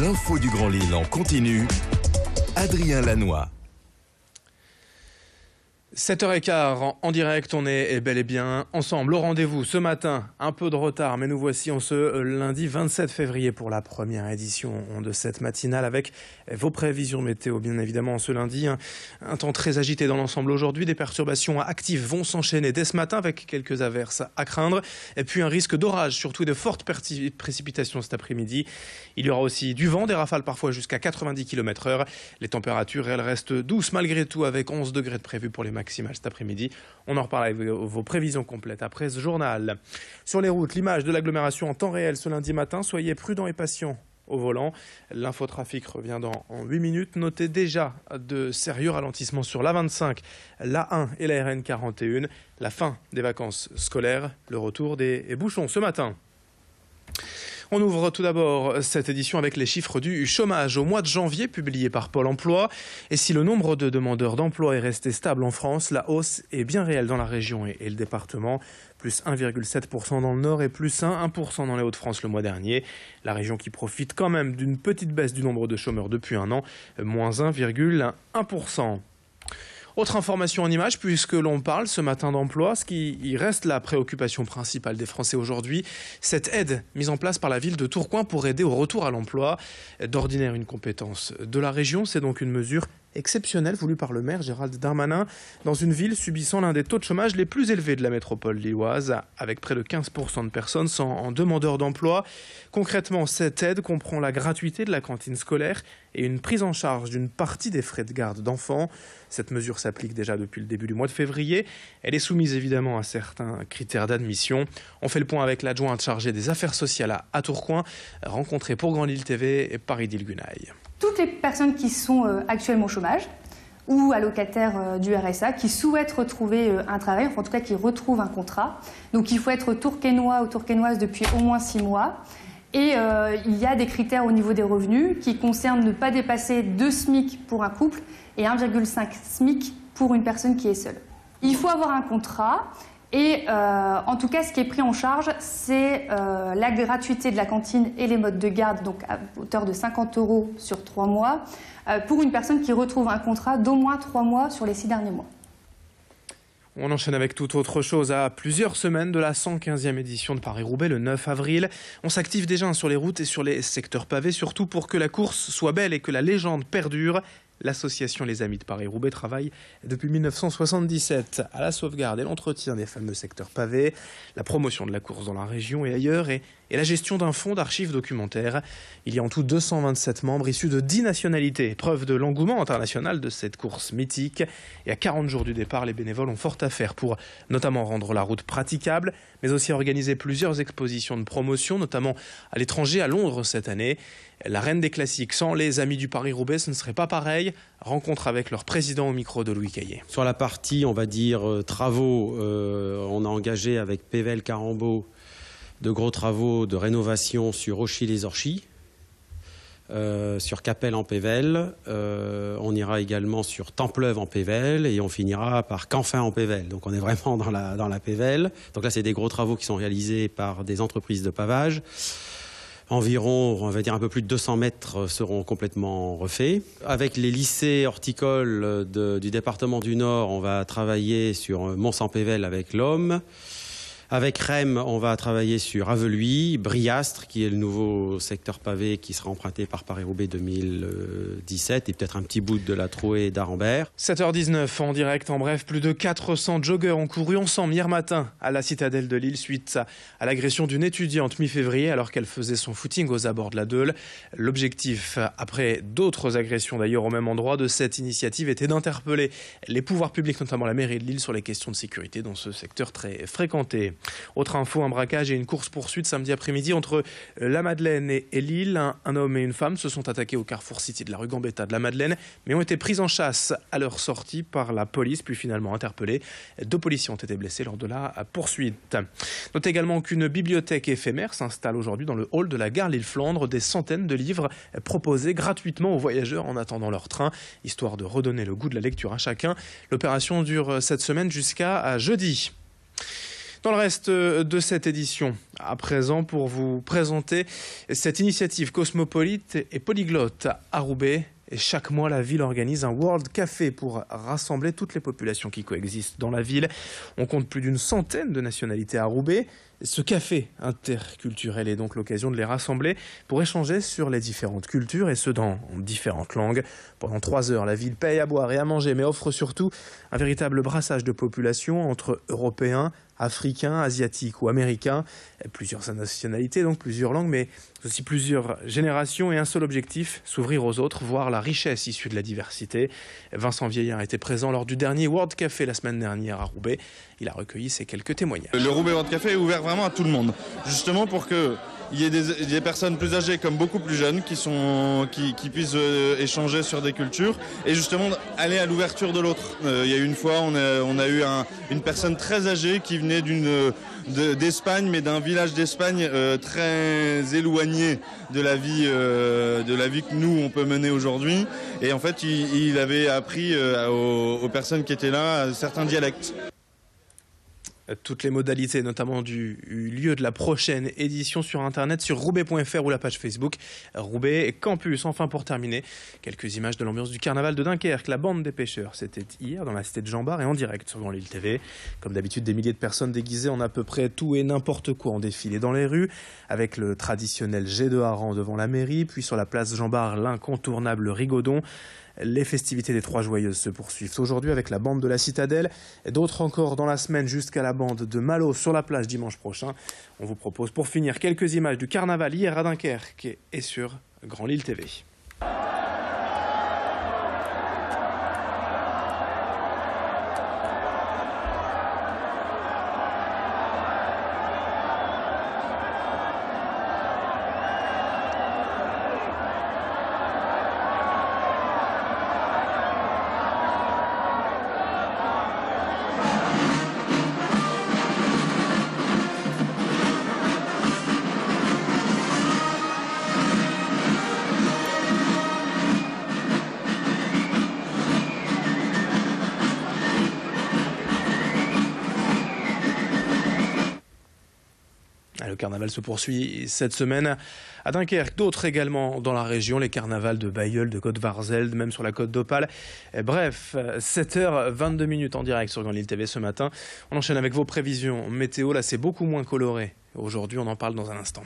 L'info du Grand Lille en continu. Adrien Lanois. 7h15 en direct, on est bel et bien ensemble au rendez-vous ce matin. Un peu de retard, mais nous voici en ce lundi 27 février pour la première édition de cette matinale avec vos prévisions météo. Bien évidemment, ce lundi, un temps très agité dans l'ensemble aujourd'hui. Des perturbations actives vont s'enchaîner dès ce matin avec quelques averses à craindre. Et puis un risque d'orage, surtout de fortes précipitations cet après-midi. Il y aura aussi du vent, des rafales parfois jusqu'à 90 km/h. Les températures, elles restent douces malgré tout avec 11 degrés de prévu pour les maximales cet après-midi. On en reparle avec vos prévisions complètes après ce journal. Sur les routes, l'image de l'agglomération en temps réel ce lundi matin. Soyez prudents et patients au volant. L'infotrafic revient en 8 minutes. Notez déjà de sérieux ralentissements sur l'A25, l'A1 et la RN 41. La fin des vacances scolaires, le retour des bouchons ce matin. On ouvre tout d'abord cette édition avec les chiffres du chômage au mois de janvier publiés par Pôle emploi. Et si le nombre de demandeurs d'emploi est resté stable en France, la hausse est bien réelle dans la région et le département. Plus 1,7% dans le Nord et plus 1% dans les Hauts-de-France le mois dernier. La région qui profite quand même d'une petite baisse du nombre de chômeurs depuis un an, moins 1,1%. Autre information en images, puisque l'on parle ce matin d'emploi, ce qui reste la préoccupation principale des Français aujourd'hui, cette aide mise en place par la ville de Tourcoing pour aider au retour à l'emploi. D'ordinaire une compétence de la région, c'est donc une mesure exceptionnelle voulue par le maire Gérald Darmanin dans une ville subissant l'un des taux de chômage les plus élevés de la métropole lilloise, avec près de 15% de personnes en demandeurs d'emploi. Concrètement, cette aide comprend la gratuité de la cantine scolaire et une prise en charge d'une partie des frais de garde d'enfants. Cette mesure s'applique déjà depuis le début du mois de février. Elle est soumise évidemment à certains critères d'admission. On fait le point avec l'adjointe chargée des affaires sociales à Tourcoing, rencontrée pour Grand Lille TV et Paris-Dile Gunaï. Toutes les personnes qui sont actuellement au chômage ou allocataires du RSA, qui souhaitent retrouver un travail, enfin en tout cas qui retrouvent un contrat. Donc il faut être tourquenois ou tourquenoise depuis au moins 6 mois. Et il y a des critères au niveau des revenus qui concernent ne pas dépasser 2 SMIC pour un couple et 1,5 SMIC pour une personne qui est seule. Il faut avoir un contrat. Et en tout cas, ce qui est pris en charge, c'est la gratuité de la cantine et les modes de garde, donc à hauteur de 50 € sur 3 mois, pour une personne qui retrouve un contrat d'au moins 3 mois sur les 6 derniers mois. On enchaîne avec toute autre chose. À plusieurs semaines de la 115e édition de Paris-Roubaix, le 9 avril, on s'active déjà sur les routes et sur les secteurs pavés, surtout pour que la course soit belle et que la légende perdure. L'association Les Amis de Paris-Roubaix travaille depuis 1977 à la sauvegarde et l'entretien des fameux secteurs pavés, la promotion de la course dans la région et ailleurs et la gestion d'un fonds d'archives documentaires. Il y a en tout 227 membres issus de 10 nationalités, preuve de l'engouement international de cette course mythique. Et à 40 jours du départ, les bénévoles ont fort à faire pour notamment rendre la route praticable, mais aussi organiser plusieurs expositions de promotion, notamment à l'étranger, à Londres cette année. La reine des classiques, sans les Amis du Paris-Roubaix, ce ne serait pas pareil. Rencontre avec leur président au micro de Louis Caillé. Sur la partie, on va dire, travaux, on a engagé avec Pével Carambeau de gros travaux de rénovation sur Auchy-les-Orchies, sur Capelle en Pével. On ira également sur Templeuve en Pével et on finira par Canfin en Pével. Donc on est vraiment dans la Pével. Donc là, c'est des gros travaux qui sont réalisés par des entreprises de pavage. Environ, on va dire un peu plus de 200 mètres seront complètement refaits. Avec les lycées horticoles du département du Nord, on va travailler sur Mont-Saint-Pével avec l'Homme. Avec REM, on va travailler sur Aveluy, Briastre, qui est le nouveau secteur pavé qui sera emprunté par Paris-Roubaix 2017, et peut-être un petit bout de la Trouée d'Arambert. 7h19 en direct, en bref, plus de 400 joggers ont couru ensemble hier matin à la citadelle de Lille suite à l'agression d'une étudiante mi-février alors qu'elle faisait son footing aux abords de la Deule. L'objectif, après d'autres agressions d'ailleurs au même endroit, de cette initiative était d'interpeller les pouvoirs publics, notamment la mairie de Lille, sur les questions de sécurité dans ce secteur très fréquenté. Autre info, un braquage et une course-poursuite samedi après-midi entre la Madeleine et Lille. Un homme et une femme se sont attaqués au Carrefour City de la rue Gambetta de la Madeleine, mais ont été pris en chasse à leur sortie par la police, puis finalement interpellés. 2 policiers ont été blessés lors de la poursuite. Notez également qu'une bibliothèque éphémère s'installe aujourd'hui dans le hall de la gare Lille-Flandre. Des centaines de livres proposés gratuitement aux voyageurs en attendant leur train, histoire de redonner le goût de la lecture à chacun. L'opération dure cette semaine jusqu'à jeudi. Dans le reste de cette édition, à présent, pour vous présenter cette initiative cosmopolite et polyglotte à Roubaix. Et chaque mois, la ville organise un World Café pour rassembler toutes les populations qui coexistent dans la ville. On compte plus d'une centaine de nationalités à Roubaix. Ce café interculturel est donc l'occasion de les rassembler pour échanger sur les différentes cultures et ce dans différentes langues. Pendant 3 heures, la ville paye à boire et à manger, mais offre surtout un véritable brassage de population entre Européens, Africains, Asiatiques ou Américains. Plusieurs nationalités, donc plusieurs langues, mais aussi plusieurs générations et un seul objectif, s'ouvrir aux autres, voir la richesse issue de la diversité. Vincent Vieillard était présent lors du dernier World Café la semaine dernière à Roubaix. Il a recueilli ces quelques témoignages. Le Roubaix World Café est ouvert vraiment à tout le monde, justement pour qu'il y ait des personnes plus âgées comme beaucoup plus jeunes qui puissent échanger sur des cultures et justement aller à l'ouverture de l'autre. Il y a une fois, on a eu une personne très âgée qui venait d'Espagne, mais d'un village d'Espagne très éloigné de la vie que nous on peut mener aujourd'hui. Et en fait, il avait appris aux personnes qui étaient là certains dialectes. Toutes les modalités, notamment du lieu de la prochaine édition sur Internet, sur roubaix.fr ou la page Facebook Roubaix Campus. Enfin, pour terminer, quelques images de l'ambiance du carnaval de Dunkerque. La bande des pêcheurs, c'était hier dans la cité de Jean Bart et en direct sur Grand Lille TV. Comme d'habitude, des milliers de personnes déguisées en à peu près tout et n'importe quoi ont défilé dans les rues, avec le traditionnel jet de hareng devant la mairie, puis sur la place Jean Bart, l'incontournable rigodon. Les festivités des Trois Joyeuses se poursuivent aujourd'hui avec la bande de la Citadelle et d'autres encore dans la semaine jusqu'à la bande de Malo sur la plage dimanche prochain. On vous propose pour finir quelques images du carnaval hier à Dunkerque et sur Grand Lille TV. Le carnaval se poursuit cette semaine à Dunkerque, d'autres également dans la région, les carnavals de Bailleul, de Côte-Varzelde, même sur la côte d'Opale. Bref, 7h22 en direct sur Grand Lille TV ce matin. On enchaîne avec vos prévisions météo, là c'est beaucoup moins coloré. Aujourd'hui, on en parle dans un instant.